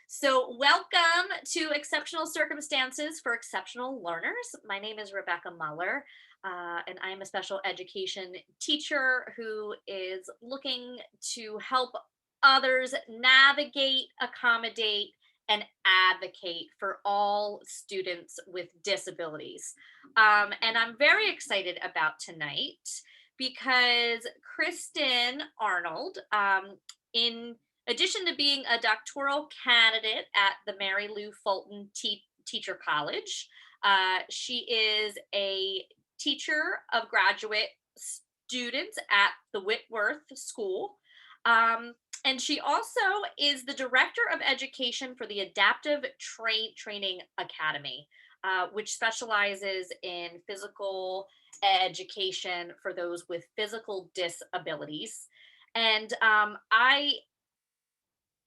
So, welcome to Exceptional Circumstances for Exceptional Learners. My name is Rebecca Muller, and I'm a special education teacher who is looking to help others navigate, accommodate, and advocate for all students with disabilities. And I'm very excited about tonight because Kristen Arnold, in addition to being a doctoral candidate at the Mary Lou Fulton Teacher College, she is a teacher of graduate students at the Whitworth School. Um, and she also is the director of education for the Adaptive Training Academy, which specializes in physical education for those with physical disabilities. And I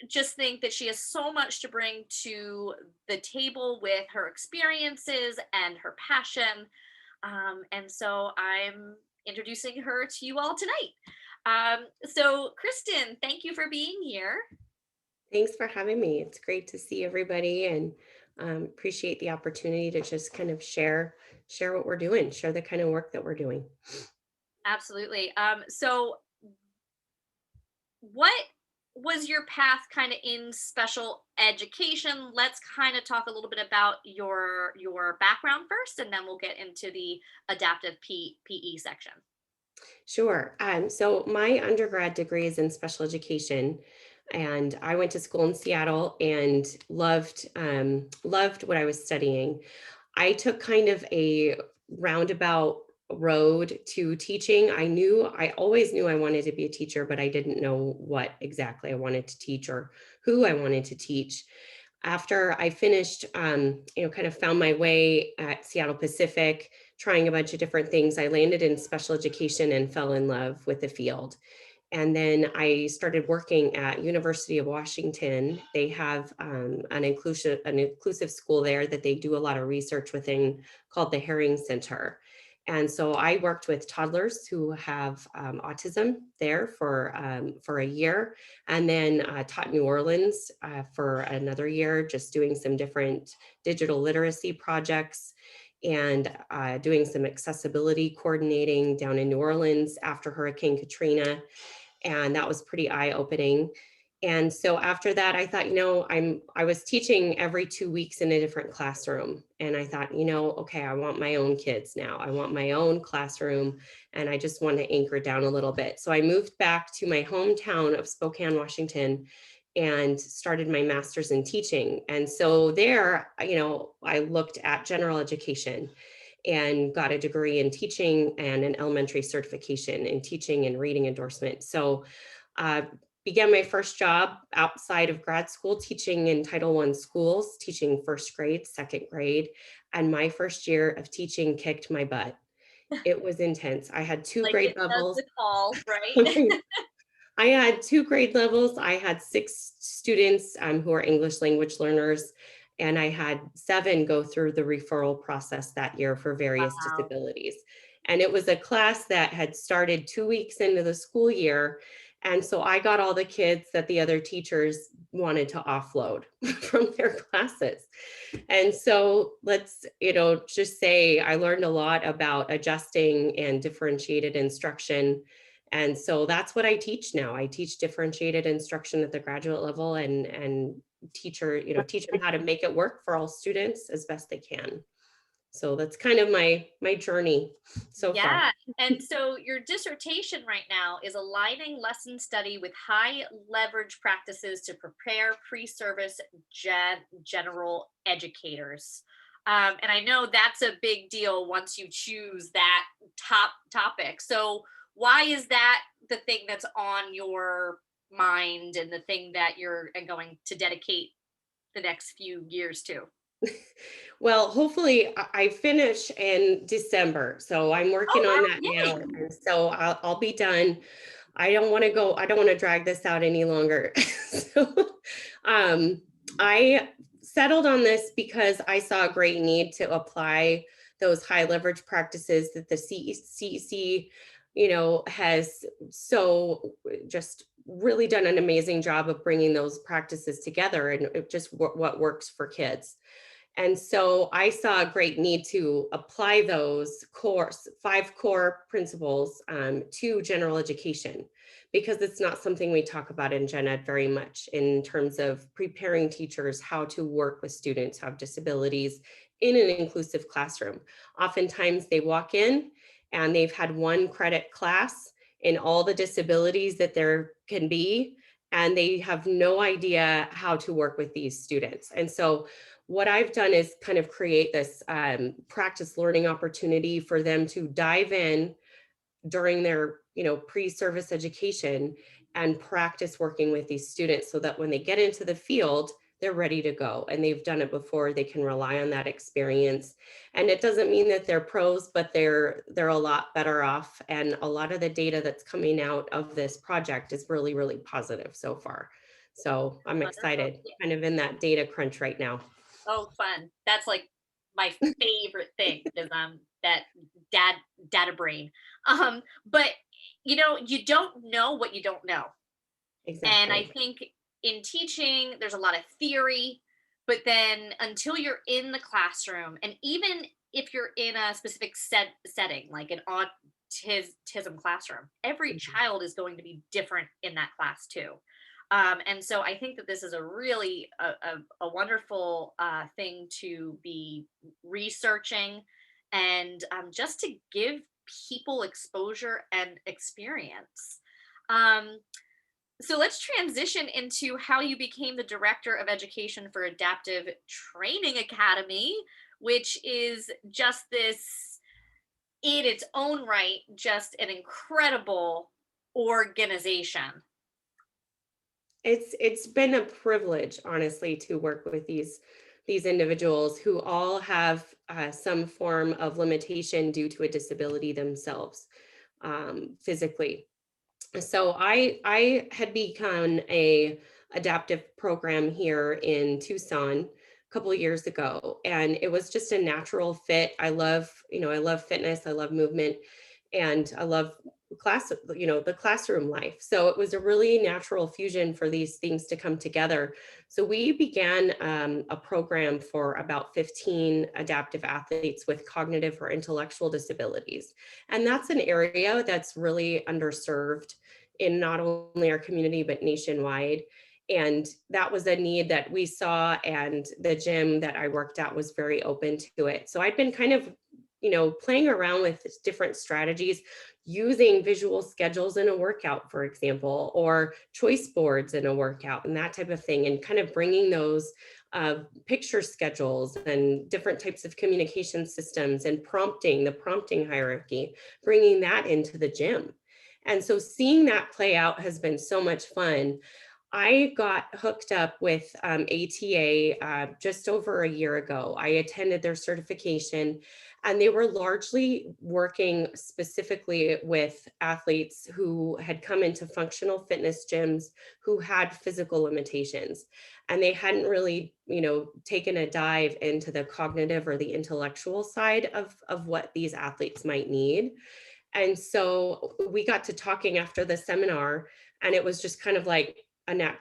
just think that she has so much to bring to the table with her experiences and her passion. And so I'm introducing her to you all tonight. So, Kristen, thank you for being here. Thanks for having me. It's great to see everybody and appreciate the opportunity to just kind of share what we're doing, share the kind of work that we're doing. Absolutely. So, what was your path kind of in special education? Let's kind of talk a little bit about your background first, and then we'll get into the adaptive PE section. Sure. So my undergrad degree is in special education, and I went to school in Seattle and loved what I was studying. I took kind of a roundabout road to teaching. I always knew I wanted to be a teacher, but I didn't know what exactly I wanted to teach or who I wanted to teach. After I finished, kind of found my way at Seattle Pacific, trying a bunch of different things, I landed in special education and fell in love with the field. And then I started working at University of Washington. They have an inclusive school there that they do a lot of research within, called the Herring Center. And so I worked with toddlers who have autism there for a year, and then taught New Orleans for another year, just doing some different digital literacy projects and doing some accessibility coordinating down in New Orleans after Hurricane Katrina, and that was pretty eye-opening. And so after that, I thought, I was teaching every 2 weeks in a different classroom. And I thought, okay, I want my own kids now. I want my own classroom. And I just want to anchor down a little bit. So I moved back to my hometown of Spokane, Washington, and started my master's in teaching. And so there, I looked at general education and got a degree in teaching and an elementary certification in teaching and reading endorsement. So uh, began my first job outside of grad school teaching in Title I schools, teaching first grade, second grade. And my first year of teaching kicked my butt. It was intense. I had two Like grade it does levels. the call, right? I had two grade levels. I had six students who are English language learners, and I had seven go through the referral process that year for various Wow. disabilities. And it was a class that had started 2 weeks into the school year. And so I got all the kids that the other teachers wanted to offload from their classes. And so let's, just say I learned a lot about adjusting and differentiated instruction. And so that's what I teach now. I teach differentiated instruction at the graduate level and teach them how to make it work for all students as best they can. So that's kind of my journey so far. Yeah. And so your dissertation right now is aligning lesson study with high leverage practices to prepare pre-service general educators. And I know that's a big deal once you choose that top topic. So why is that the thing that's on your mind and the thing that you're going to dedicate the next few years to? Well, hopefully I finish in December. So I'm Oh working on wow, that now. yay. And so I'll be done. I don't want to drag this out any longer. So um, I settled on this because I saw a great need to apply those high leverage practices that the CEC, has so just really done an amazing job of bringing those practices together and just what works for kids. And so I saw a great need to apply those five core principles to general education, because it's not something we talk about in gen ed very much in terms of preparing teachers how to work with students who have disabilities in an inclusive classroom. Oftentimes they walk in and they've had one credit class in all the disabilities that there can be, and they have no idea how to work with these students. And so what I've done is kind of create this practice learning opportunity for them to dive in during their, pre-service education and practice working with these students so that when they get into the field, they're ready to go and they've done it before. They can rely on that experience. And it doesn't mean that they're pros, but they're a lot better off. And a lot of the data that's coming out of this project is really, really positive so far. So I'm Wonderful. excited, kind of in that data crunch right now. Oh, fun. That's like my favorite thing is that dad data brain. But you don't know what you don't know. And I Exactly. think in teaching, there's a lot of theory, but then until you're in the classroom, and even if you're in a specific setting, like an autism classroom, every Mhm. child is going to be different in that class too. And so I think that this is a really a wonderful thing to be researching, and just to give people exposure and experience. Um, so let's transition into how you became the director of education for Adaptive Training Academy, which is just this, in its own right, just an incredible organization. It's been a privilege, honestly, to work with these individuals who all have some form of limitation due to a disability themselves, physically. So I had begun a adaptive program here in Tucson a couple of years ago, and it was just a natural fit. I love fitness, I love movement, and I love the classroom life. So it was a really natural fusion for these things to come together. So we began a program for about 15 adaptive athletes with cognitive or intellectual disabilities. And that's an area that's really underserved in not only our community, but nationwide. And that was a need that we saw, and the gym that I worked at was very open to it. So I'd been kind of, playing around with different strategies, using visual schedules in a workout, for example, or choice boards in a workout and that type of thing, and kind of bringing those picture schedules and different types of communication systems and the prompting hierarchy, bringing that into the gym. And so seeing that play out has been so much fun. I got hooked up with ATA just over a year ago. I attended their certification, and they were largely working specifically with athletes who had come into functional fitness gyms who had physical limitations. And they hadn't really, taken a dive into the cognitive or the intellectual side of what these athletes might need. And so we got to talking after the seminar, and it was just kind of like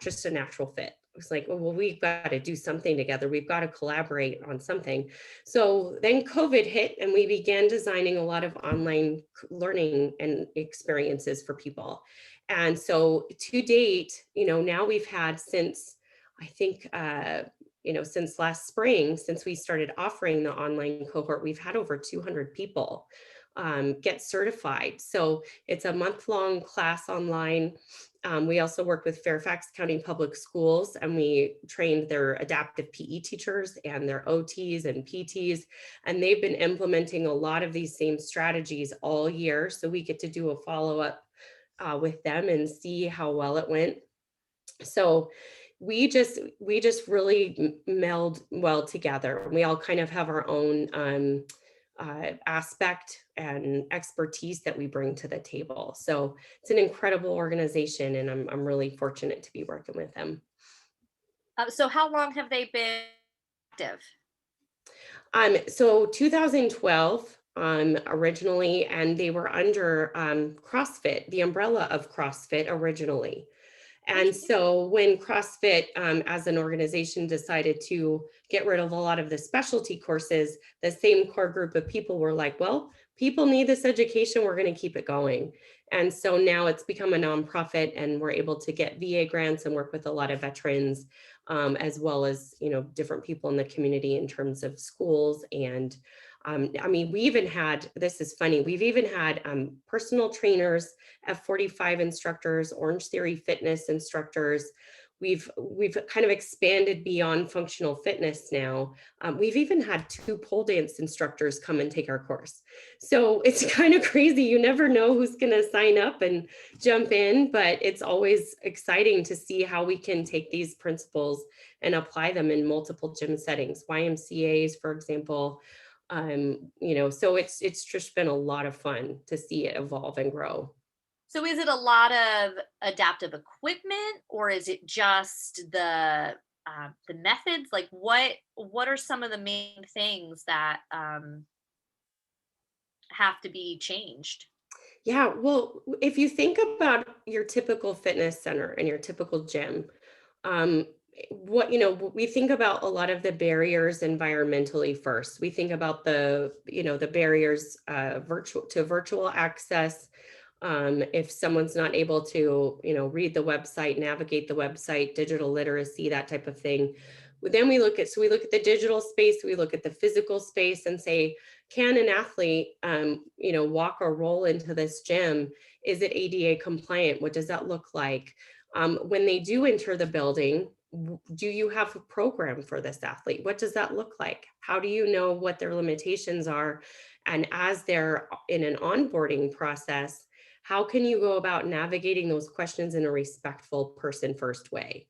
just a natural fit. It was like, oh, well, we've got to do something together. We've got to collaborate on something. So then COVID hit, and we began designing a lot of online learning and experiences for people. And so to date, now we've had since I think since last spring, since we started offering the online cohort, we've had over 200 people get certified. So it's a month-long class online. We also work with Fairfax County Public Schools, and we trained their adaptive PE teachers and their OTs and PTs, and they've been implementing a lot of these same strategies all year. So we get to do a follow-up with them and see how well it went. So we just really meld well together. We all kind of have our own aspect and expertise that we bring to the table. So it's an incredible organization, and I'm really fortunate to be working with them. So how long have they been active? So 2012 originally, and they were under CrossFit, the umbrella of CrossFit originally. And so when CrossFit, as an organization, decided to get rid of a lot of the specialty courses, the same core group of people were like, well, people need this education. We're going to keep it going. And so now it's become a nonprofit, and we're able to get VA grants and work with a lot of veterans, as well as, different people in the community in terms of schools. And I mean, we even had, this is funny, we've even had personal trainers, F45 instructors, Orange Theory fitness instructors. We've kind of expanded beyond functional fitness now. We've even had 2 pole dance instructors come and take our course. So it's kind of crazy. You never know who's going to sign up and jump in, but it's always exciting to see how we can take these principles and apply them in multiple gym settings, YMCA's, for example. So it's just been a lot of fun to see it evolve and grow. So is it a lot of adaptive equipment, or is it just the methods? Like what are some of the main things that have to be changed? Yeah, well, if you think about your typical fitness center and your typical gym, um, we think about a lot of the barriers environmentally first. We think about the barriers virtual access. If someone's not able to, read the website, navigate the website, digital literacy, that type of thing. Then we look at the digital space, we look at the physical space and say, can an athlete, walk or roll into this gym? Is it ADA compliant? What does that look like? When they do enter the building, do you have a program for this athlete? What does that look like? How do you know what their limitations are? And as they're in an onboarding process, how can you go about navigating those questions in a respectful person first way?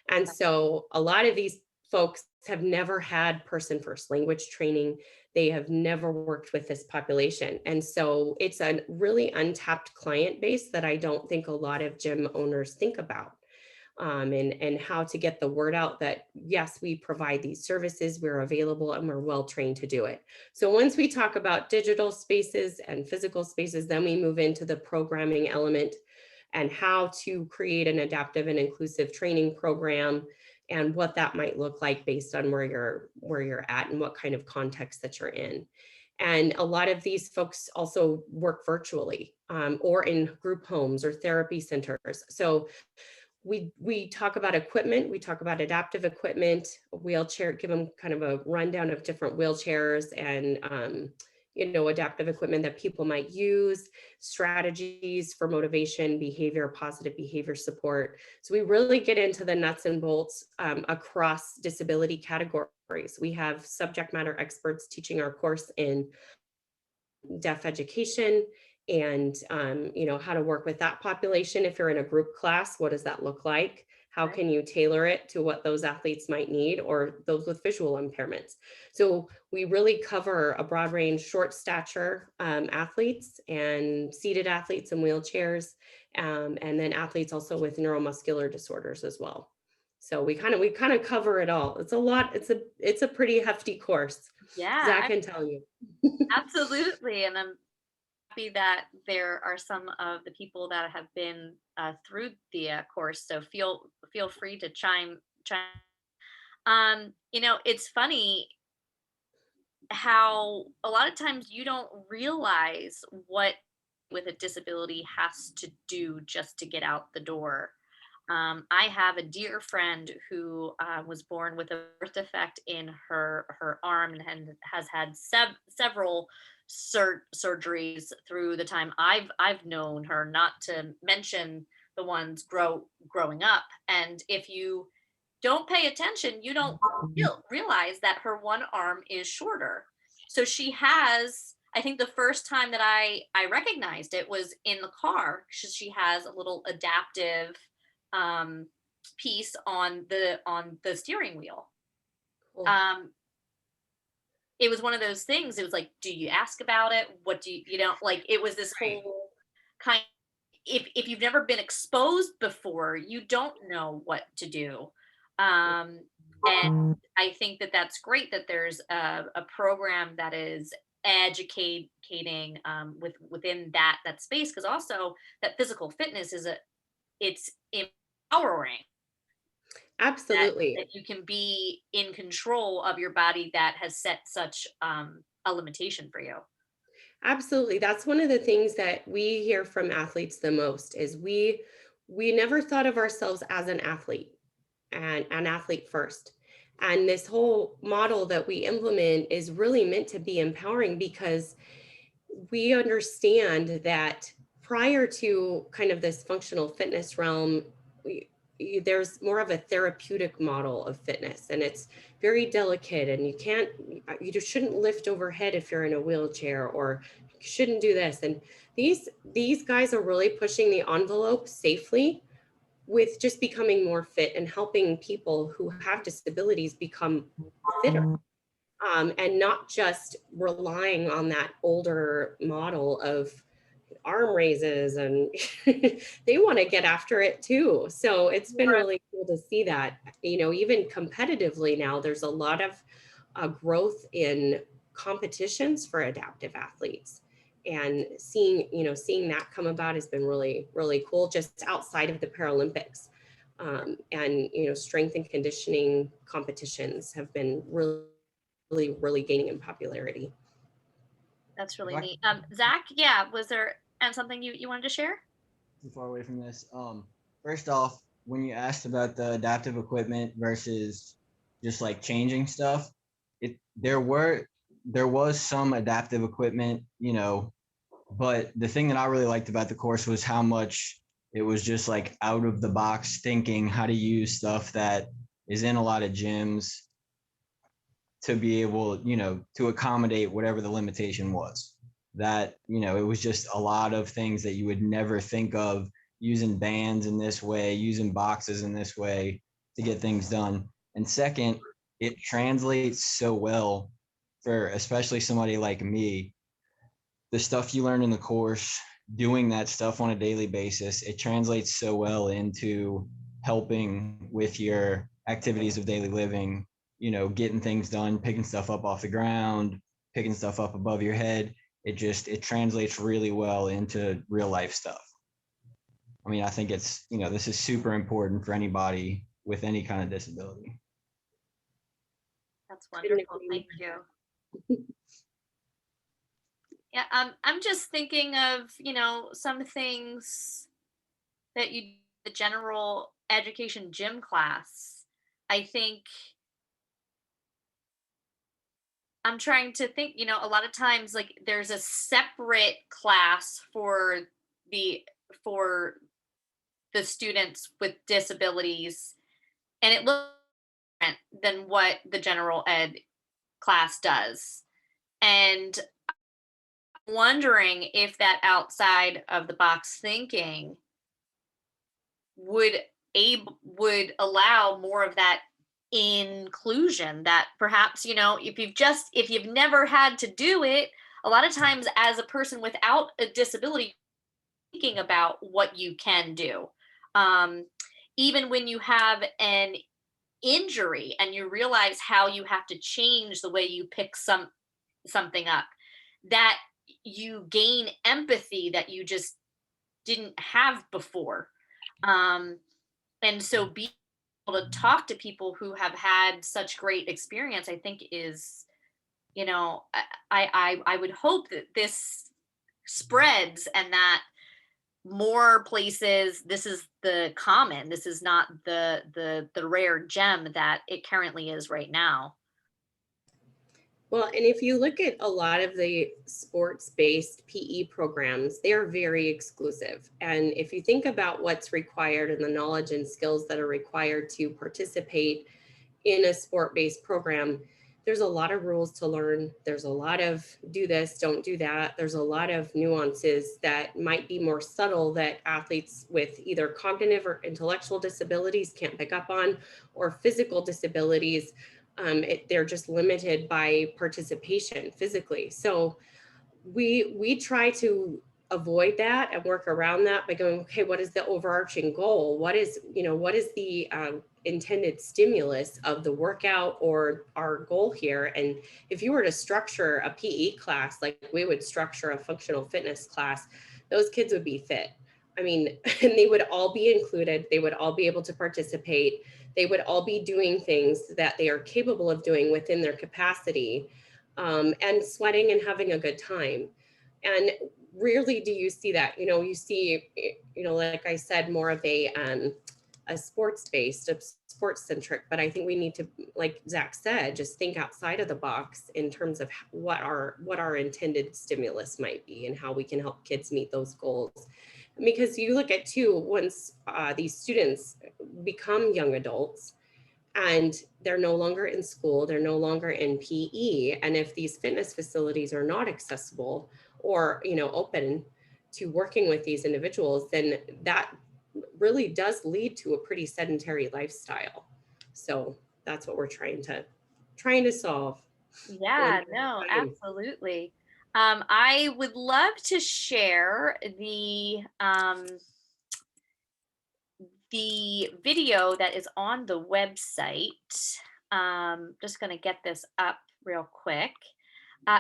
And so a lot of these folks have never had person first language training. They have never worked with this population. And so it's a really untapped client base that I don't think a lot of gym owners think about. And how to get the word out that, yes, we provide these services, we're available, and we're well trained to do it. So once we talk about digital spaces and physical spaces, then we move into the programming element and how to create an adaptive and inclusive training program, and what that might look like based on where you're at and what kind of context that you're in. And a lot of these folks also work virtually, or in group homes or therapy centers. So we talk about equipment, we talk about adaptive equipment, wheelchair, give them kind of a rundown of different wheelchairs and adaptive equipment that people might use, strategies for motivation, behavior, positive behavior support. So we really get into the nuts and bolts across disability categories. We have subject matter experts teaching our course in deaf education, and how to work with that population. If you're in a group class, what does that look like? How Right. can you tailor it to what those athletes might need, or those with visual impairments? So we really cover a broad range: short stature athletes, and seated athletes in wheelchairs, and then athletes also with neuromuscular disorders as well. So we kind of cover it all. It's a lot. It's a pretty hefty course. Yeah, Zach can tell you. absolutely. And I'm happy that there are some of the people that have been through the course. So feel free to chime. It's funny how a lot of times you don't realize what with a disability has to do just to get out the door. I have a dear friend who was born with a birth defect in her arm, and has had several surgeries through the time I've known her. Not to mention the ones growing up. And if you don't pay attention, you don't realize that her one arm is shorter. So she has. I think the first time that I recognized it was in the car. She has a little adaptive um, piece on the steering wheel. Cool. Um, it was one of those things. It was like, do you ask about it? What do you know? Like it was this Right. whole kind. If you've never been exposed before, you don't know what to do. Um, and I think that that's great that there's a program that is educating within that space, because also that physical fitness is it's empowering Absolutely. that you can be in control of your body that has set such a limitation for you. Absolutely. That's one of the things that we hear from athletes the most is we never thought of ourselves as an athlete and an athlete first. And this whole model that we implement is really meant to be empowering because we understand that prior to kind of this functional fitness realm, there's more of a therapeutic model of fitness, and it's very delicate, and you just shouldn't lift overhead if you're in a wheelchair, or you shouldn't do this. And these guys are really pushing the envelope safely with just becoming more fit and helping people who have disabilities become fitter, and not just relying on that older model of arm raises, and they want to get after it too. So it's been Right. really cool to see that, even competitively now, there's a lot of growth in competitions for adaptive athletes. And seeing that come about has been really, really cool just outside of the Paralympics. And, strength and conditioning competitions have been really, really, really gaining in popularity. That's If really I neat. Zach, yeah, was there and something you wanted to share? too far away from this. First off, when you asked about the adaptive equipment versus just like changing stuff, it there was some adaptive equipment, but the thing that I really liked about the course was how much it was just like out of the box thinking how to use stuff that is in a lot of gyms to be able, to accommodate whatever the limitation was. That, it was just a lot of things that you would never think of using bands in this way, using boxes in this way to get things done. And second, it translates so well for especially somebody like me. The stuff you learn in the course, doing that stuff on a daily basis, it translates so well into helping with your activities of daily living, getting things done, picking stuff up off the ground, picking stuff up above your head. It translates really well into real life stuff. I mean, I think this is super important for anybody with any kind of disability. That's Couldn't wonderful. agree Thank more. you. Yeah, I'm just thinking of, some things that the general education gym class. I think I'm trying to think, a lot of times like there's a separate class the for the students with disabilities, and it looks different than what the general ed class does. And wondering if that outside of the box thinking would would allow more of that inclusion, that perhaps, if you've never had to do it, a lot of times as a person without a disability, thinking about what you can do, um, even when you have an injury and you realize how you have to change the way you pick something up, that you gain empathy that you just didn't have before. Um, and so being able to talk to people who have had such great experience, I think is, I would hope that this spreads and that more places, this is the common, this is not the rare gem that it currently is right now. Well, and if you look at a lot of the sports-based PE programs, they are very exclusive. And if you think about what's required and the knowledge and skills that are required to participate in a sport-based program, there's a lot of rules to learn. There's a lot of do this, don't do that. There's a lot of nuances that might be more subtle that athletes with either cognitive or intellectual disabilities can't pick up on, or physical disabilities. They're just limited by participation physically. So we try to avoid that and work around that by going, okay, what is the overarching goal? What is the intended stimulus of the workout or our goal here? And if you were to structure a PE class like we would structure a functional fitness class, those kids would be fit. I mean, and they would all be included. They would all be able to participate. They would all be doing things that they are capable of doing within their capacity, and sweating and having a good time. And rarely do you see that. You see, like I said, more of a sports based, a sports centric. But I think we need to, like Zach said, just think outside of the box in terms of what our intended stimulus might be and how we can help kids meet those goals. Because you look at too, once these students become young adults and they're no longer in school, they're no longer in PE, and if these fitness facilities are not accessible or open to working with these individuals, then that really does lead to a pretty sedentary lifestyle. So that's what we're trying to solve. Yeah, One no, time. absolutely. I would love to share the video that is on the website. Just going to get this up real quick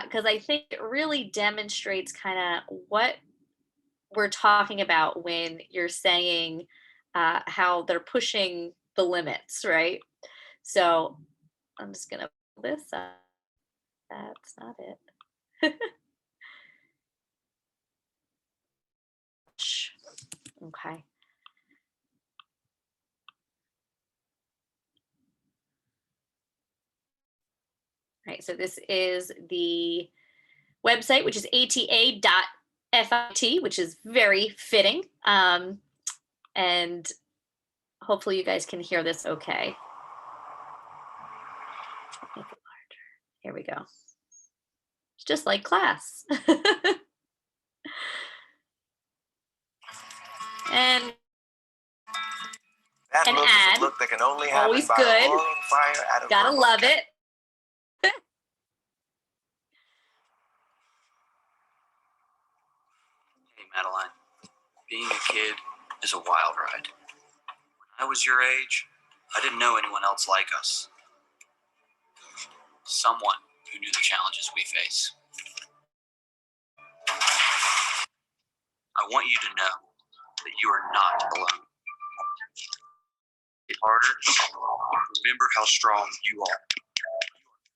because I think it really demonstrates kind of what we're talking about when you're saying how they're pushing the limits, right? So I'm just going to pull this up. That's not it. Okay. All right, so this is the website, which is ata.fit, which is very fitting. And hopefully you guys can hear this okay. Make it larger. Here we go. It's just like class. And That an look ad. is a look that can only happen Always by good. a roaring fire out of Gotta remote love it. Hey, Madeline, being a kid is a wild ride. When I was your age, I didn't know anyone else like us. Someone who knew the challenges we face. I want you to know that you are not alone. Get harder. Remember how strong you are.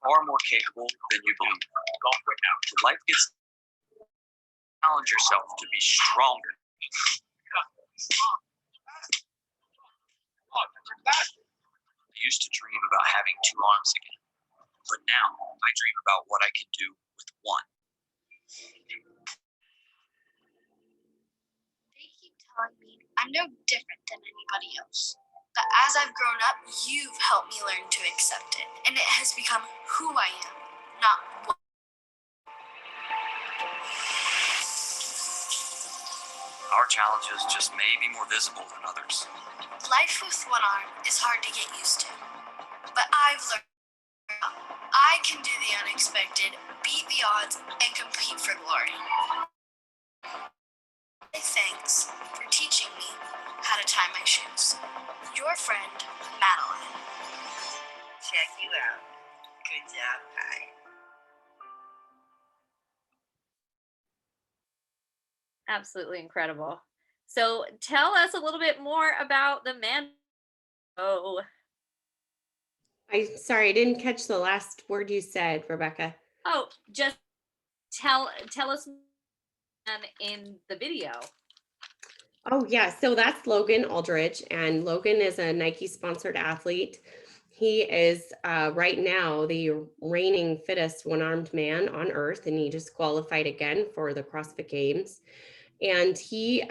Far more capable than you believe. When life gets, challenge yourself to be stronger. I used to dream about having two arms again, but now I dream about what I can do with one. They keep telling me I'm no different than anybody else. But as I've grown up, you've helped me learn to accept it. And it has become who I am, not what. Our challenges just may be more visible than others. Life with one arm is hard to get used to. But I've learned I can do the unexpected, beat the odds, and compete for glory. Thanks for teaching me how to tie my shoes. Your friend, Madeline. Check you out. Good job, Kai. Absolutely incredible. So tell us a little bit more about the man. Oh, Sorry, I didn't catch the last word you said, Rebecca. Just tell us in the video. Oh yeah, so that's Logan Aldridge, and Logan is a Nike sponsored athlete. He is right now the reigning fittest one-armed man on earth, and he just qualified again for the CrossFit Games. And he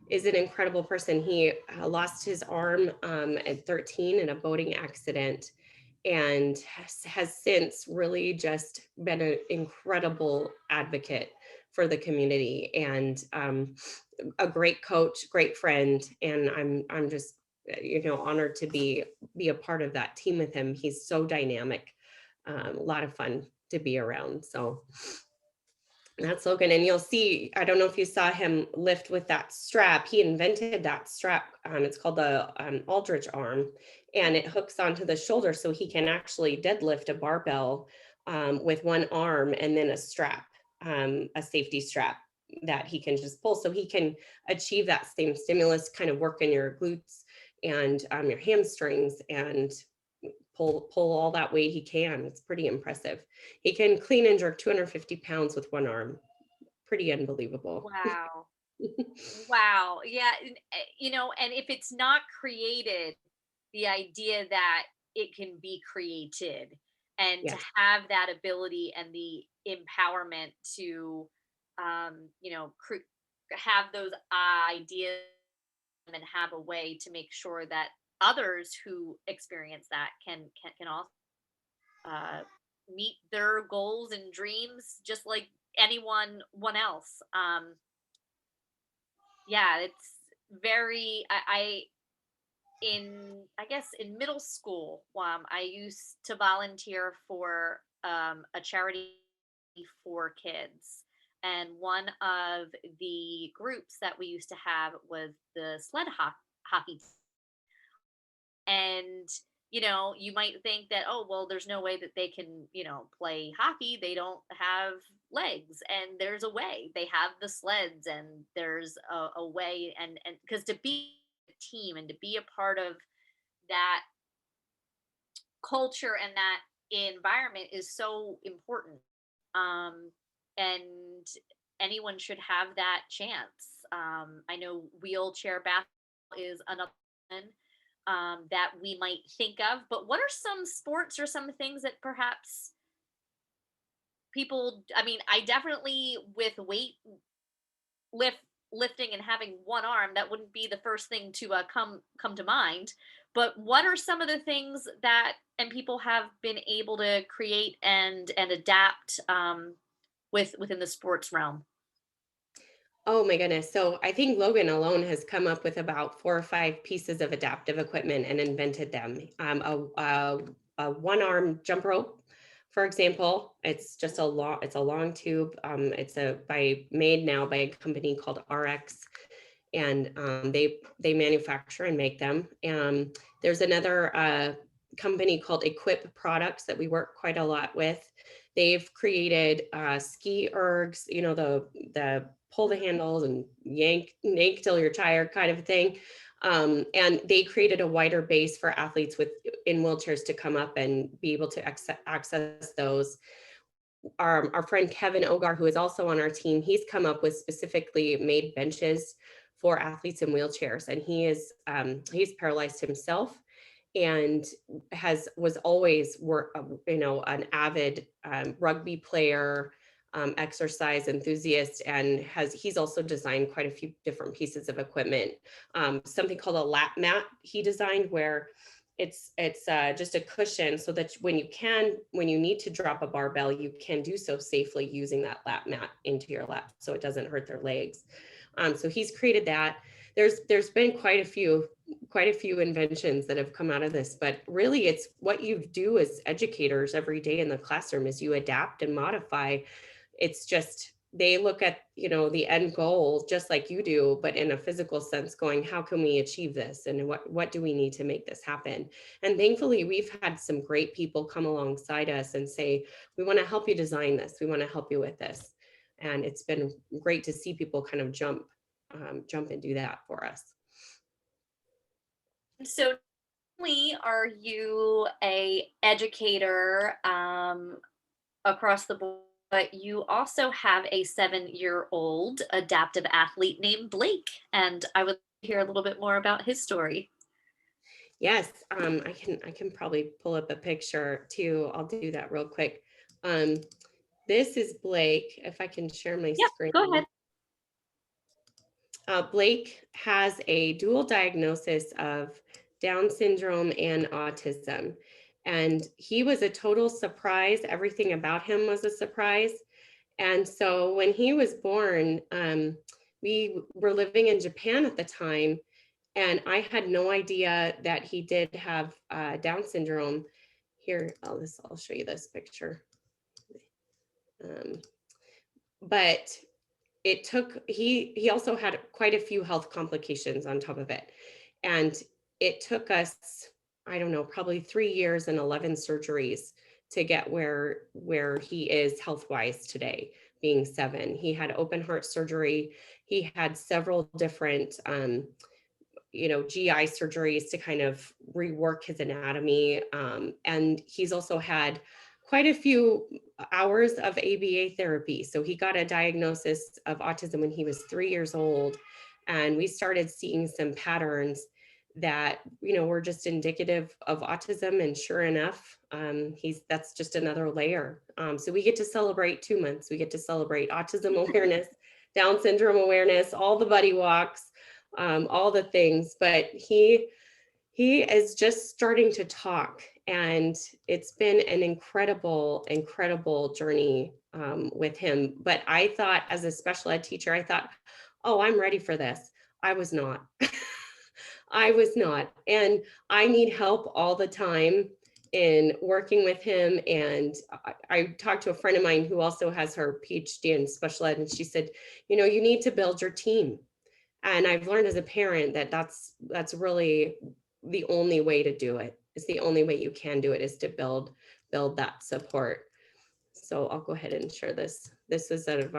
is an incredible person. He lost his arm at 13 in a boating accident, and has since really just been an incredible advocate for the community, and a great coach, great friend. And I'm just honored to be a part of that team with him. He's so dynamic, a lot of fun to be around. So that's Logan. And you'll see, I don't know if you saw him lift with that strap. He invented that strap. It's called the Aldrich Arm, and it hooks onto the shoulder so he can actually deadlift a barbell with one arm, and then a strap, a safety strap that he can just pull, so he can achieve that same stimulus, kind of work in your glutes and your hamstrings, and pull all that weight he can. It's pretty impressive. He can clean and jerk 250 pounds with one arm. Pretty unbelievable. Wow. Wow. Yeah. And if it's not created, the idea that it can be created, and to Yes. have that ability and the empowerment to, have those ideas and have a way to make sure that others who experience that can also uh, meet their goals and dreams just like anyone else. Yeah, it's very. I guess in middle school, I used to volunteer for a charity for kids, and one of the groups that we used to have was the hockey. And you might think that, oh well, there's no way that they can play hockey, they don't have legs. And there's a way. They have the sleds, and there's a way. And because to be a team and to be a part of that culture and that environment is so important. Um and anyone should have that chance. I know wheelchair basketball is another one that we might think of. But what are some sports or some things that perhaps people? I mean, I definitely with weight lift lifting and having one arm, that wouldn't be the first thing to come to mind. But what are some of the things that and people have been able to create and adapt within the sports realm? Oh my goodness. So I think Logan alone has come up with about 4 or 5 pieces of adaptive equipment and invented them. A one-arm jump rope, for example. It's a long tube. It's made now by a company called RX, and they manufacture and make them. There's another company called Equip Products that we work quite a lot with. They've created ski ergs, the pull the handles and yank till you're tired kind of thing. And they created a wider base for athletes in wheelchairs to come up and be able to access those. Our friend Kevin Ogar, who is also on our team, he's come up with specifically made benches for athletes in wheelchairs, and he's paralyzed himself, and was always an avid rugby player, exercise enthusiast, and he's also designed quite a few different pieces of equipment. Something called a lap mat he designed, where it's just a cushion, so that when you need to drop a barbell, you can do so safely using that lap mat into your lap, so it doesn't hurt their legs. So he's created that. There's been quite a few inventions that have come out of this, but really it's what you do as educators every day in the classroom is you adapt and modify. It's just they look at the end goal just like you do, but in a physical sense, going, how can we achieve this, and what do we need to make this happen? And thankfully we've had some great people come alongside us and say, we want to help you design this, we want to help you with this. And it's been great to see people kind of jump and do that for us. So, not only are you a educator across the board, but you also have a 7-year-old adaptive athlete named Blake, and I would hear a little bit more about his story. Yes, I can probably pull up a picture too. I'll do that real quick. This is Blake. If I can share my Yeah, screen. go ahead. Blake has a dual diagnosis of Down syndrome and autism. And he was a total surprise. Everything about him was a surprise. And so when he was born, we were living in Japan at the time, and I had no idea that he did have Down syndrome. Here, I'll show you this picture. But he also had quite a few health complications on top of it. And it took us, I don't know, probably 3 years and 11 surgeries to get where he is health-wise today, being 7. He had open heart surgery. He had several different, GI surgeries to kind of rework his anatomy. And he's also had quite a few hours of ABA therapy. So he got a diagnosis of autism when he was 3 years old. And we started seeing some patterns that, were just indicative of autism. And sure enough, that's just another layer. So we get to celebrate 2 months. We get to celebrate autism awareness, Down syndrome awareness, all the buddy walks, all the things, but he is just starting to talk, and it's been an incredible journey with him. But I thought, as a special ed teacher, I thought, oh, I'm ready for this. I was not. I was not, and I need help all the time in working with him. And I talked to a friend of mine who also has her PhD in special ed, and she said, you need to build your team. And I've learned as a parent that that's really the only way to do it. It's the only way you can do it, is to build that support. So I'll go ahead and share this. This is out of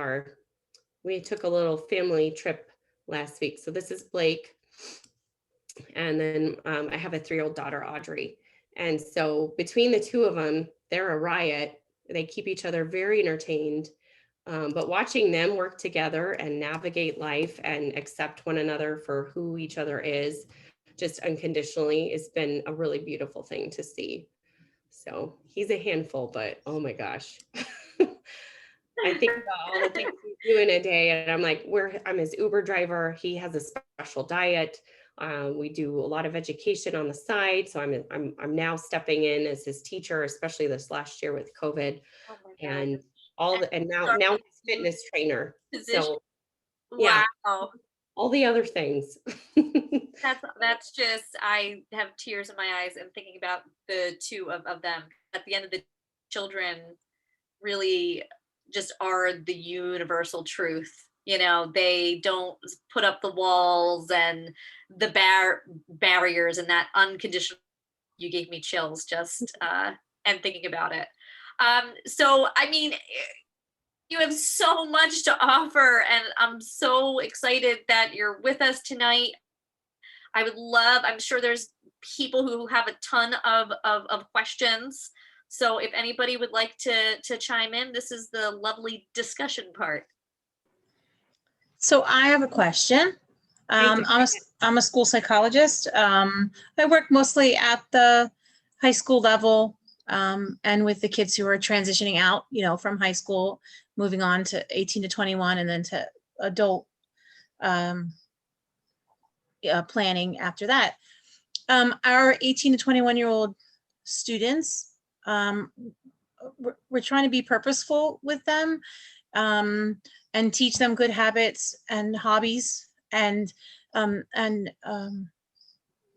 we took a little family trip last week. So this is Blake. And then I have a 3-year-old daughter, Audrey. And so between the two of them, they're a riot. They keep each other very entertained. But watching them work together and navigate life and accept one another for who each other is, just unconditionally, has been a really beautiful thing to see. So he's a handful, but oh my gosh. I think about all the things we do in a day, and I'm like, I'm his Uber driver. He has a special diet. We do a lot of education on the side. So I'm now stepping in as his teacher, especially this last year with COVID. Oh my And God. now he's fitness trainer. So yeah, Wow. all the other things. That's just, I have tears in my eyes and thinking about the two of them. At the end of the children really just are the universal truth. They don't put up the walls and the barriers, and that unconditional, you gave me chills just and thinking about it. So I mean, you have so much to offer, and I'm so excited that you're with us tonight. I'm sure there's people who have a ton of questions. So if anybody would like to chime in, this is the lovely discussion part. So I have a question. I'm a school psychologist. I work mostly at the high school level and with the kids who are transitioning out, from high school, moving on to 18 to 21, and then to adult planning after that. Our 18 to 21-year-old students, we're trying to be purposeful with them and teach them good habits and hobbies and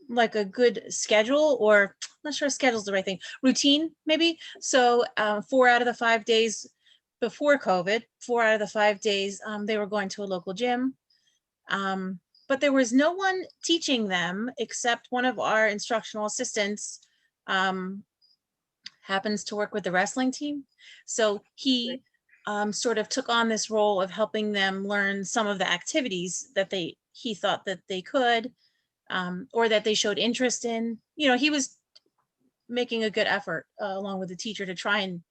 like a good schedule, or I'm not sure schedule is the right thing, routine maybe. So 4 out of the 5 days before COVID, 4 out of the 5 days they were going to a local gym. But there was no one teaching them except one of our instructional assistants happens to work with the wrestling team. So he sort of took on this role of helping them learn some of the activities that he thought that they could or that they showed interest in. He was making a good effort along with the teacher to try and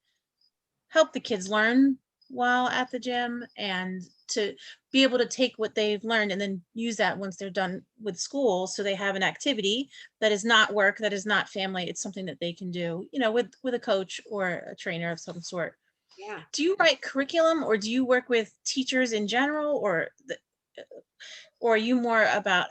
help the kids learn while at the gym, and to be able to take what they've learned and then use that once they're done with school, so they have an activity that is not work, that is not family. It's something that they can do, with a coach or a trainer of some sort. Yeah. Do you write curriculum, or do you work with teachers in general, or are you more about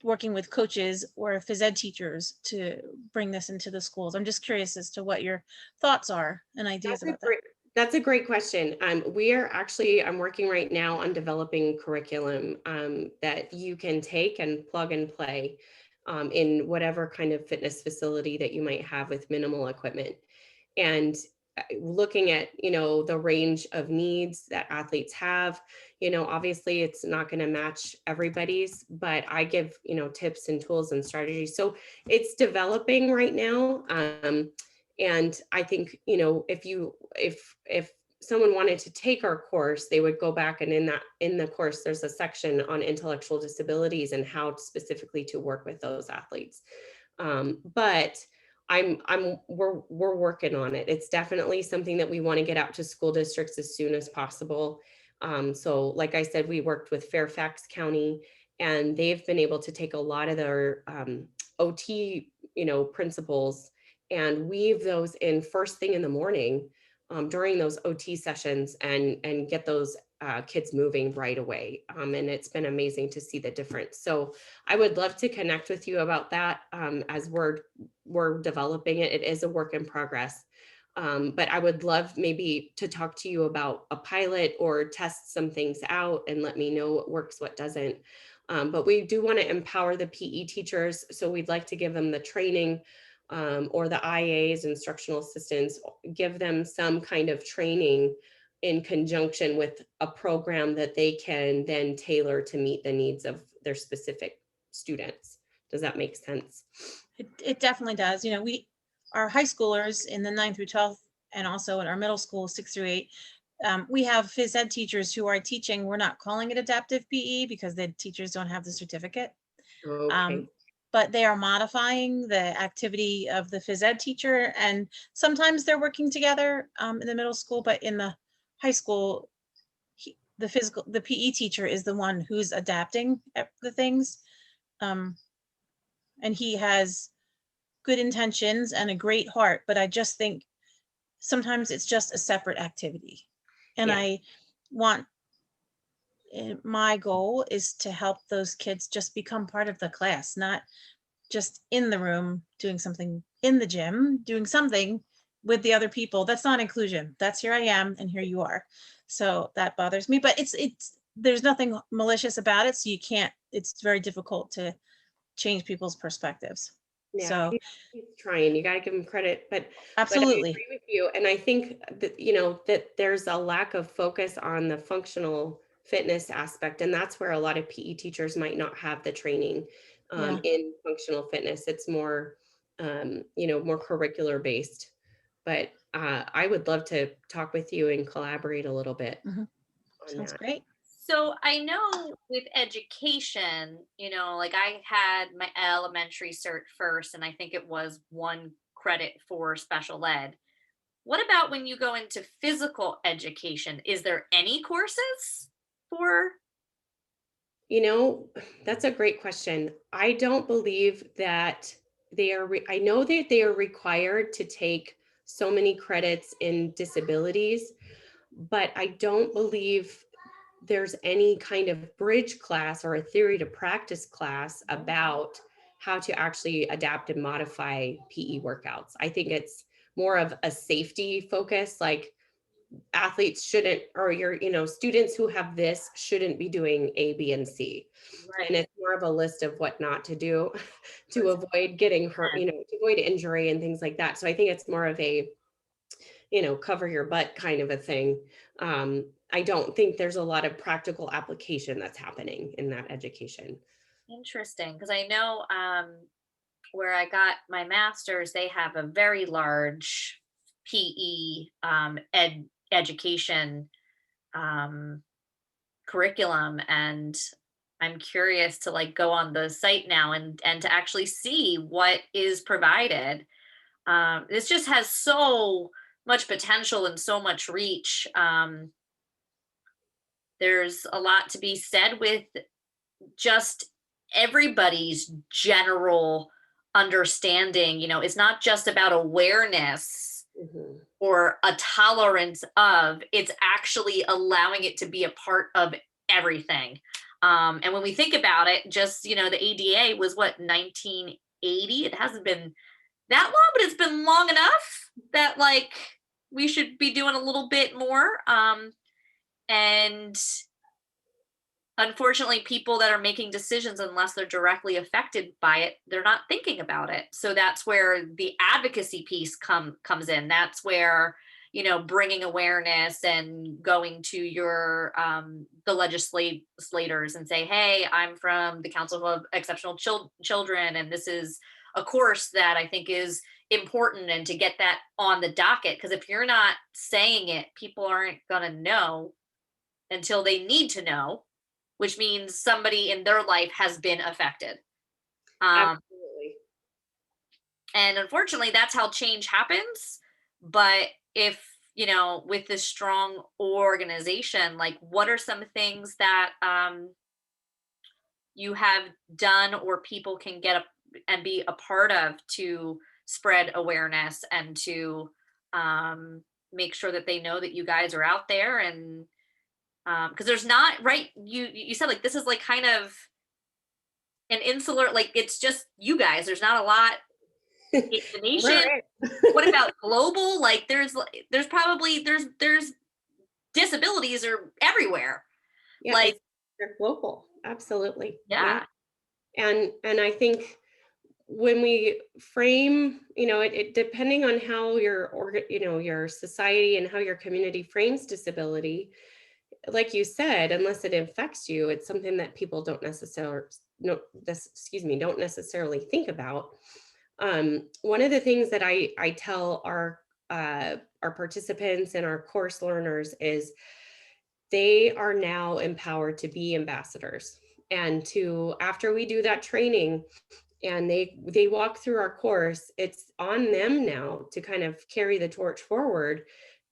working with coaches or phys ed teachers to bring this into the schools? I'm just curious as to what your thoughts are and ideas about that. That's a great question. I'm working right now on developing curriculum that you can take and plug and play in whatever kind of fitness facility that you might have with minimal equipment. And looking at, the range of needs that athletes have, obviously it's not going to match everybody's, but I give, tips and tools and strategies. So it's developing right now. And I think, if someone wanted to take our course, they would go back, and in the course, there's a section on intellectual disabilities and how specifically to work with those athletes. But we're working on it. It's definitely something that we want to get out to school districts as soon as possible. So like I said, we worked with Fairfax County, and they've been able to take a lot of their OT, principles, and weave those in first thing in the morning during those OT sessions, and get those kids moving right away. And it's been amazing to see the difference. So I would love to connect with you about that as we're developing it. It is a work in progress. But I would love maybe to talk to you about a pilot or test some things out and let me know what works, what doesn't. But we do want to empower the PE teachers. So we'd like to give them the training or the IAs, instructional assistants, give them some kind of training in conjunction with a program that they can then tailor to meet the needs of their specific students. Does that make sense? It definitely does. Our high schoolers in the 9th through 12th, and also in our middle school 6 through 8, we have phys ed teachers who are teaching. We're not calling it adaptive PE because the teachers don't have the certificate. Okay. But they are modifying the activity of the phys ed teacher, and sometimes they're working together in the middle school, but in the high school, the PE teacher is the one who's adapting the things. And he has good intentions and a great heart, but I just think sometimes it's just a separate activity. And Yeah. my goal is to help those kids just become part of the class, not just in the room doing something, in the gym doing something with the other people. That's not inclusion. That's here I am and here you are. So that bothers me, but there's nothing malicious about it. So it's very difficult to change people's perspectives. Yeah, So he's trying. You got to give him credit, but absolutely. I agree with you, and I think that that there's a lack of focus on the functional fitness aspect, and that's where a lot of PE teachers might not have the training Yeah. in functional fitness. It's more more curricular based. But I would love to talk with you and collaborate a little bit on Sounds that. great. So I know with education, like I had my elementary cert first, and I think it was 1 credit for special ed. What about when you go into physical education? Is there any courses for? That's a great question. I don't believe that I know that they are required to take so many credits in disabilities, but I don't believe there's any kind of bridge class or a theory to practice class about how to actually adapt and modify PE workouts. I think it's more of a safety focus, like athletes shouldn't, or students who have this shouldn't be doing A, B, and C. And Right. it's more of a list of what not to do to avoid getting hurt, to avoid injury and things like that. So I think it's more of a, cover your butt kind of a thing. I don't think there's a lot of practical application that's happening in that education. Interesting, because I know where I got my master's, they have a very large PE education curriculum, and I'm curious to like go on the site now and to actually see what is provided. This just has so much potential and so much reach. There's a lot to be said with just everybody's general understanding. It's not just about awareness or a tolerance of, it's actually allowing it to be a part of everything. And when we think about it, just, the ADA was what, 1980? It hasn't been that long, but it's been long enough that like we should be doing a little bit more. And unfortunately, people that are making decisions, unless they're directly affected by it, they're not thinking about it. So that's where the advocacy piece comes in. That's where, bringing awareness and going to your the legislators and say, hey, I'm from the Council of Exceptional Children, and this is a course that I think is important, and to get that on the docket, because if you're not saying it, people aren't going to know until they need to know, which means somebody in their life has been affected. Absolutely. And unfortunately, that's how change happens. But if, with this strong organization, like, what are some things that you have done or people can get and be a part of to spread awareness and to make sure that they know that you guys are out there? And because there's not, right, you said, like, this is like kind of an insular, like, it's just you guys, there's not a lot in the nation. Right. What about global? Like, there's probably there's disabilities are everywhere. Yeah, Like, they're global. Absolutely. yeah. And I think when we frame, it depending on how your society and how your community frames disability, like you said, unless it affects you, it's something that people don't necessarily think about. One of the things that I tell our participants and our course learners is they are now empowered to be ambassadors, and after we do that training and they walk through our course, it's on them now to kind of carry the torch forward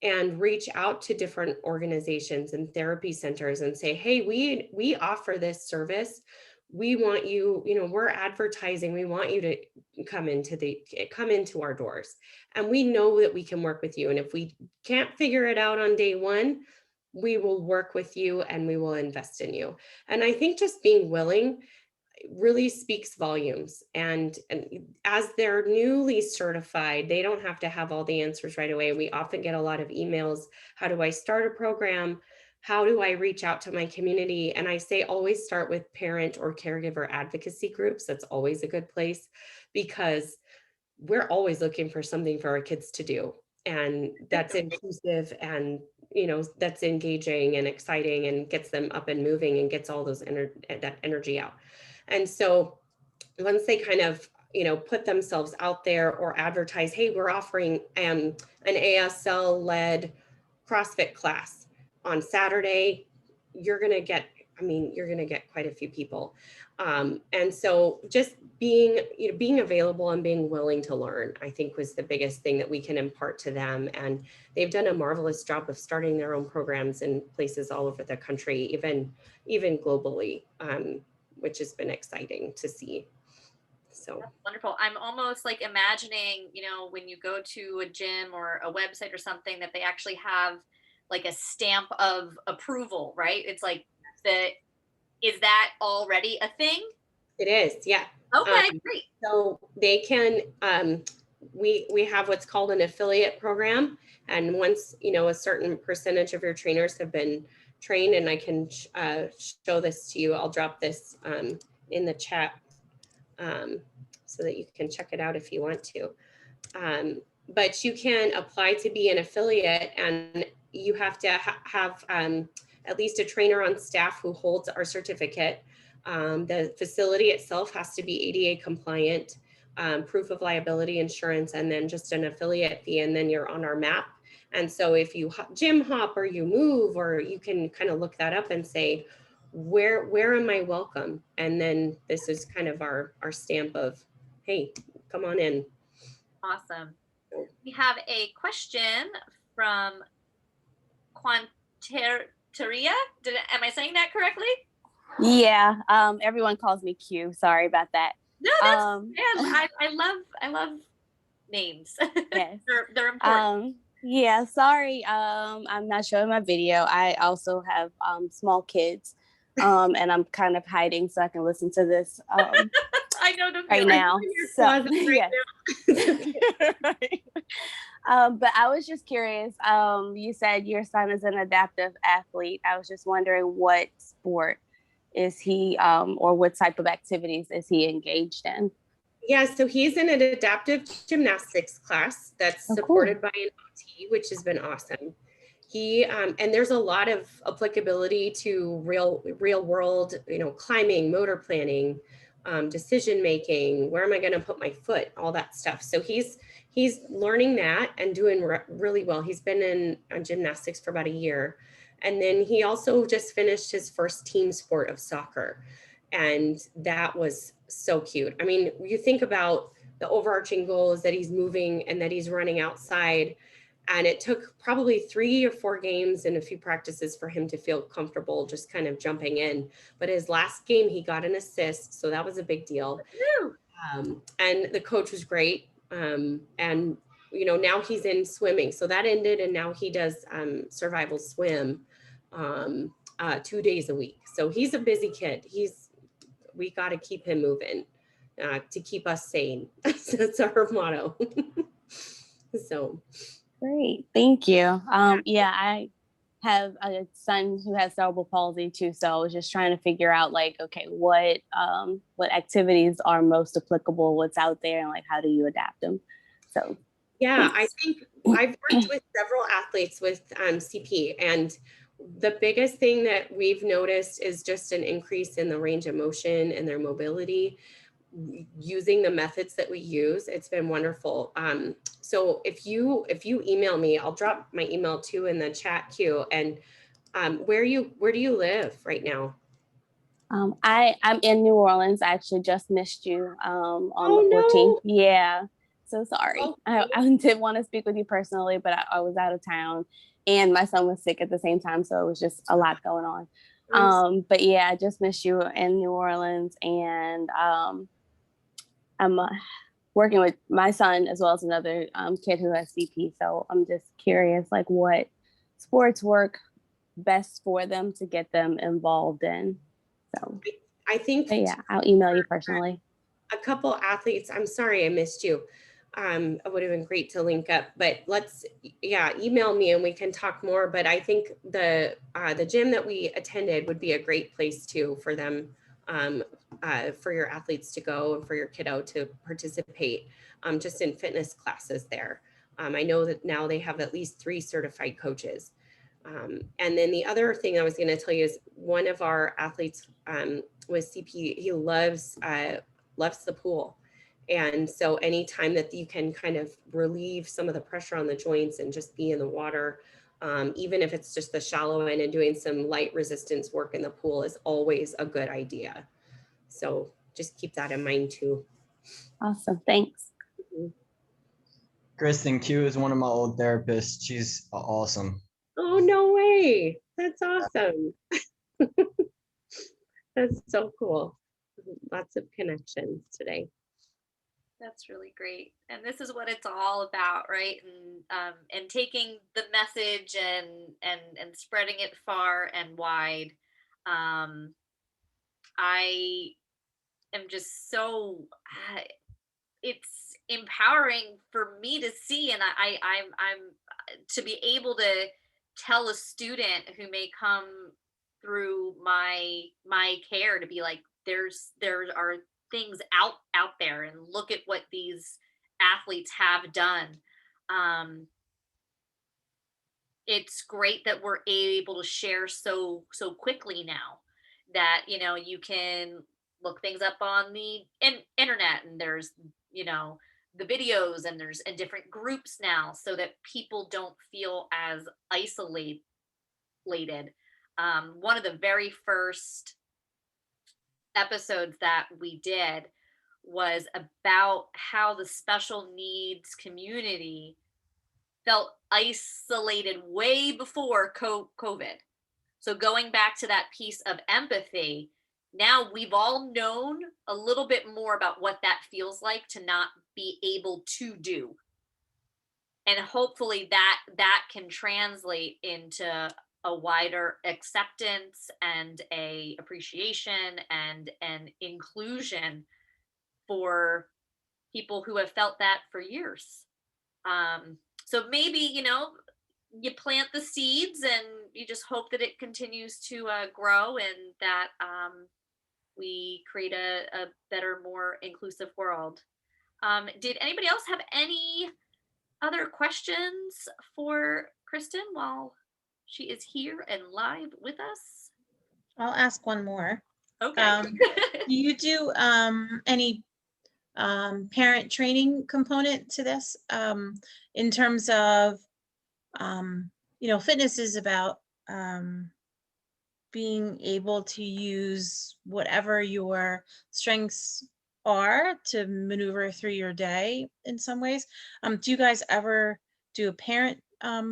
and reach out to different organizations and therapy centers and say, hey, we offer this service. We want you, we're advertising, we want you to come into our doors, and we know that we can work with you. And if we can't figure it out on day one, we will work with you and we will invest in you. And I think just being willing really speaks volumes. And as they're newly certified, they don't have to have all the answers right away. We often get a lot of emails. How do I start a program? How do I reach out to my community? And I say always start with parent or caregiver advocacy groups. That's always a good place, because we're always looking for something for our kids to do. And that's inclusive and that's engaging and exciting and gets them up and moving and gets all those that energy out. And so once they kind of put themselves out there or advertise, hey, we're offering an ASL led CrossFit class on Saturday, you're going to get quite a few people. And so just being available and being willing to learn, I think, was the biggest thing that we can impart to them. And they've done a marvelous job of starting their own programs in places all over the country, even globally, which has been exciting to see. So that's wonderful. I'm almost like imagining, when you go to a gym or a website or something, that they actually have like a stamp of approval, right? It's like is that already a thing? it is, yeah. Okay, great. So they can, we have what's called an affiliate program. And once, a certain percentage of your trainers have been trained, and I can show this to you, I'll drop this in the chat so that you can check it out if you want to. But you can apply to be an affiliate, and you have to have at least a trainer on staff who holds our certificate. The facility itself has to be ADA compliant, proof of liability insurance, and then just an affiliate fee, and then you're on our map. And so if you gym hop or you move, or you can kind of look that up and say, where am I welcome? And then this is kind of our stamp of, hey, come on in. Awesome. We have a question from Quanteria. Am I saying that correctly? Yeah. Everyone calls me Q. Sorry about that. No, that's I love names. Yes. they're important. Yeah, sorry. I'm not showing my video. I also have small kids. And I'm kind of hiding so I can listen to this I know the right now. So, yes. Right. But I was just curious. You said your son is an adaptive athlete. I was just wondering what sport is he, or what type of activities is he engaged in? Yeah, so he's in an adaptive gymnastics class that's supported by an OT, which has been awesome. He and there's a lot of applicability to real world, climbing, motor planning, decision making, where am I going to put my foot, all that stuff. So he's learning that and doing really well. He's been in gymnastics for about a year. And then he also just finished his first team sport of soccer. And that was so cute. I mean, you think about the overarching goal is that he's moving and that he's running outside. And it took probably 3 or 4 games and a few practices for him to feel comfortable just kind of jumping in. But his last game, he got an assist. So that was a big deal. And the coach was great. And, you know, now he's in swimming. So that ended. And now he does survival swim 2 days a week. So he's a busy kid. We got to keep him moving to keep us sane. That's our motto. So. Great, thank you. Yeah, I have a son who has cerebral palsy too, so I was just trying to figure out like, okay, what activities are most applicable, what's out there, and like how do you adapt them? So yeah, thanks. I think I've worked with several athletes with CP, and the biggest thing that we've noticed is just an increase in the range of motion and their mobility using the methods that we use. It's been wonderful. So if you email me, I'll drop my email too in the chat queue. And where do you live right now? I'm in New Orleans. I actually just missed you on the 14th. No. Yeah, so sorry. Oh, I did want to speak with you personally, but I was out of town and my son was sick at the same time, so it was just a lot going on. But yeah, I just missed you in New Orleans, and I'm working with my son as well as another kid who has CP. So I'm just curious, like what sports work best for them to get them involved in. So I think, yeah, I'll email you personally. A couple athletes, I'm sorry I missed you. It would have been great to link up, but email me and we can talk more. But I think the gym that we attended would be a great place too for them, for your athletes to go and for your kiddo to participate just in fitness classes there. I know that now they have at least 3 certified coaches. And then the other thing I was going to tell you is one of our athletes with CP, he loves the pool. And so anytime that you can kind of relieve some of the pressure on the joints and just be in the water, even if it's just the shallow end and doing some light resistance work in the pool is always a good idea. So just keep that in mind too. Awesome, thanks. Kristen, Q is one of my old therapists. She's awesome. Oh, no way. That's awesome. That's so cool. Lots of connections today. That's really great. And this is what it's all about, right? And taking the message and spreading it far and wide. I am just so it's empowering for me to see, and I'm to be able to tell a student who may come through my care to be like, there are things out there, and look at what these athletes have done. It's great that we're able to share so quickly now that, you know, you can look things up on the internet, and there's, you know, the videos, and there's different groups now, so that people don't feel as isolated. One of the very first episodes that we did was about how the special needs community felt isolated way before COVID. So going back to that piece of empathy, now we've all known a little bit more about what that feels like to not be able to do. And hopefully that can translate into a wider acceptance and a appreciation and an inclusion for people who have felt that for years. So maybe, you know, you plant the seeds and you just hope that it continues to grow, and that we create a better, more inclusive world. Did anybody else have any other questions for Kristen while she is here and live with us? I'll ask one more. Okay. Do you do any parent training component to this in terms of, fitness is about being able to use whatever your strengths are to maneuver through your day in some ways. Do you guys ever do a parent, I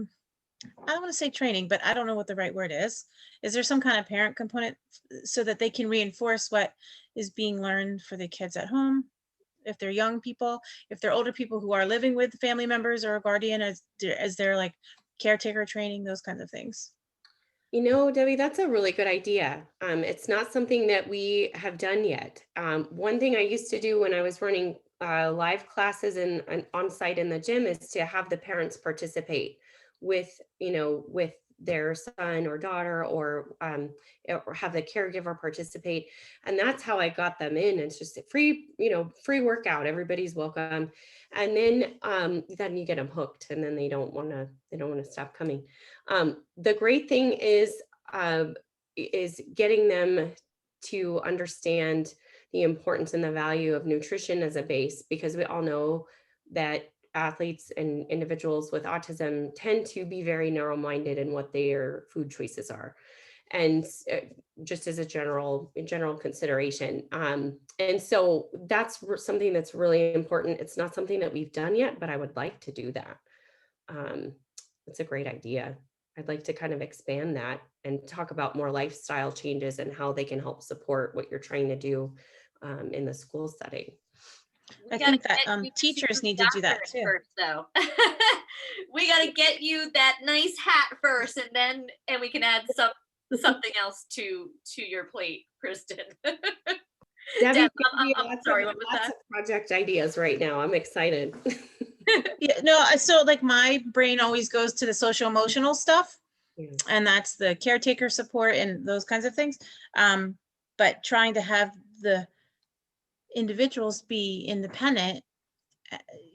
don't want to say training, but I don't know what the right word is. Is there some kind of parent component so that they can reinforce what is being learned for the kids at home? If they're young people, if they're older people who are living with family members or a guardian, as their like caretaker training, those kinds of things. Debbie, that's a really good idea. It's not something that we have done yet. One thing I used to do when I was running live classes and on site in the gym is to have the parents participate with, with their son or daughter, or have the caregiver participate. And that's how I got them in. It's just a free, free workout. Everybody's welcome. And then you get them hooked, and then they don't want to stop coming. The great thing is getting them to understand the importance and the value of nutrition as a base, because we all know that athletes and individuals with autism tend to be very narrow-minded in what their food choices are. And just as a general consideration. And so that's something that's really important. It's not something that we've done yet, but I would like to do that. It's a great idea. I'd like to kind of expand that and talk about more lifestyle changes and how they can help support what you're trying to do in the school setting. I think that teachers need to do that too. First, though. We got to get you that nice hat first, and we can add something else to your plate, Kristen. Debbie, Deb, I'm sorry, what was lots that? of project ideas right now. I'm excited. Yeah, no, so like my brain always goes to the social emotional stuff, and that's the caretaker support and those kinds of things. But trying to have the individuals be independent,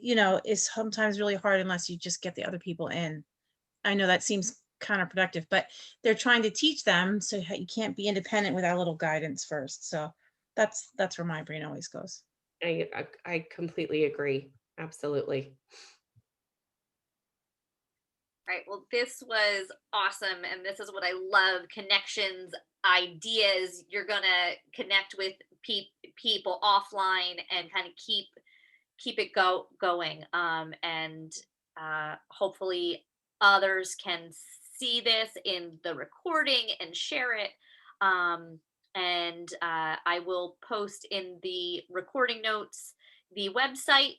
is sometimes really hard unless you just get the other people in. I know that seems counterproductive, but they're trying to teach them, so you can't be independent without a little guidance first. So that's where my brain always goes. I completely agree. Absolutely. Right. Well, this was awesome. And this is what I love: connections, ideas. You're going to connect with people offline and kind of keep it going. And hopefully others can see this in the recording and share it. And I will post in the recording notes the website,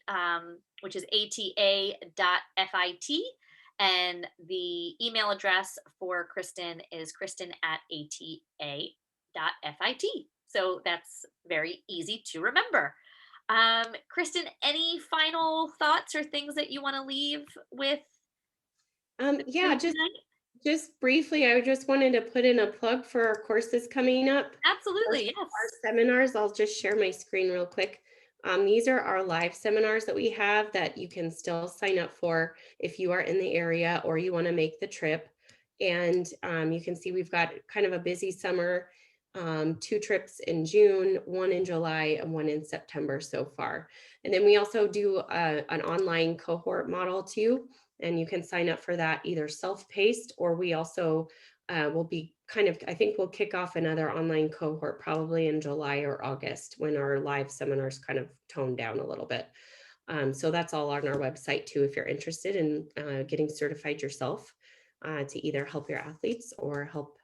which is ata.fit. And the email address for Kristen is kristen@ata.fit. So that's very easy to remember. Kristen, any final thoughts or things that you want to leave with? Yeah, just briefly, I just wanted to put in a plug for our courses coming up. Absolutely, yes. Our seminars, I'll just share my screen real quick. These are our live seminars that we have that you can still sign up for if you are in the area or you want to make the trip. And you can see we've got kind of a busy summer, 2 trips in June, 1 in July, and 1 in September so far. And then we also do an online cohort model too. And you can sign up for that either self-paced, or we also will be I think we'll kick off another online cohort probably in July or August when our live seminars kind of tone down a little bit. So that's all on our website too, if you're interested in getting certified yourself to either help your athletes or help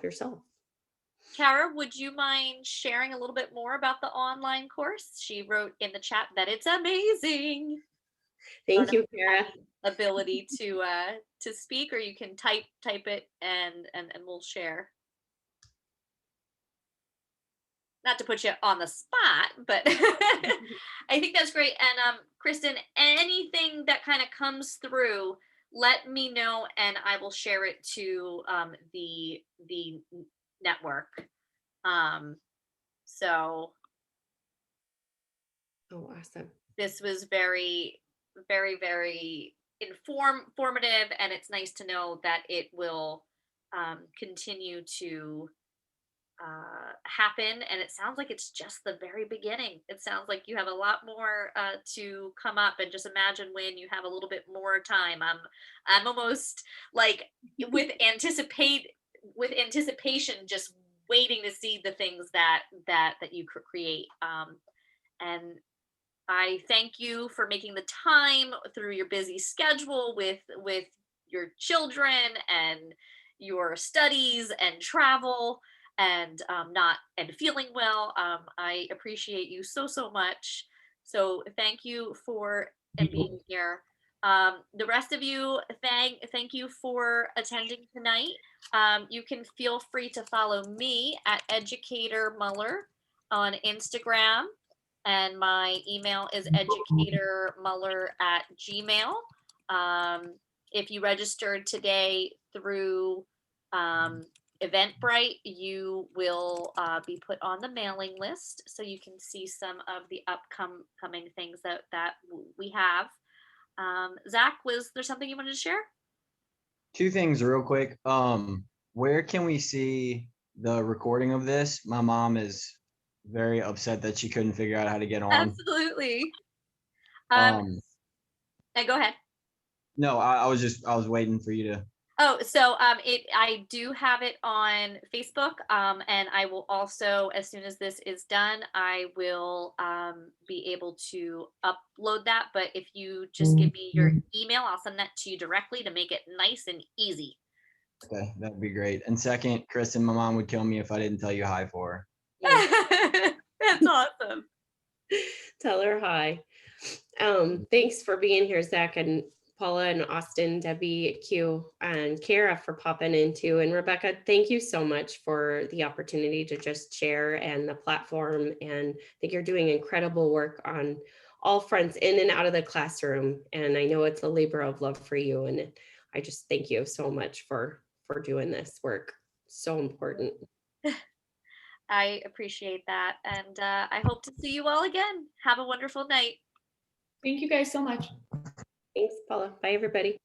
yourself. Kara, would you mind sharing a little bit more about the online course? She wrote in the chat that it's amazing. Thank you, Kara. Ability to speak, or you can type it and we'll share. Not to put you on the spot, but I think that's great. And Kristen, anything that kind of comes through, let me know and I will share it to the network. So awesome. This was very, very, very informative, and it's nice to know that it will continue to happen, and it sounds like it's just the very beginning. It sounds like you have a lot more to come up, and just imagine when you have a little bit more time. I'm almost like with anticipation, just waiting to see the things that you create. And I thank you for making the time through your busy schedule with your children and your studies and travel and not and feeling well. I appreciate you so much. So thank you for and being here. The rest of you, thank you for attending tonight. You can feel free to follow me at Educator Muller on Instagram, and my email is educatormuller@gmail. If you registered today through Eventbrite, you will be put on the mailing list, so you can see some of the upcoming things that we have. Zach, was there something you wanted to share? Two things real quick. Where can we see the recording of this? My mom is very upset that she couldn't figure out how to get on. Absolutely. And go ahead. No, I was waiting for you to. Oh, so I do have it on Facebook, and I will also, as soon as this is done, I will be able to upload that. But if you just give me your email, I'll send that to you directly to make it nice and easy. Okay, that'd be great. And second, Kristen, my mom would kill me if I didn't tell you hi for her. That's awesome. Tell her hi. Thanks for being here, Zach, and Paula and Austin, Debbie, Q, and Kara for popping in too. And Rebecca, thank you so much for the opportunity to just share and the platform. And I think you're doing incredible work on all fronts in and out of the classroom. And I know it's a labor of love for you. And I just thank you so much for doing this work. So important. I appreciate that. And I hope to see you all again. Have a wonderful night. Thank you guys so much. Thanks, Paula. Bye, everybody.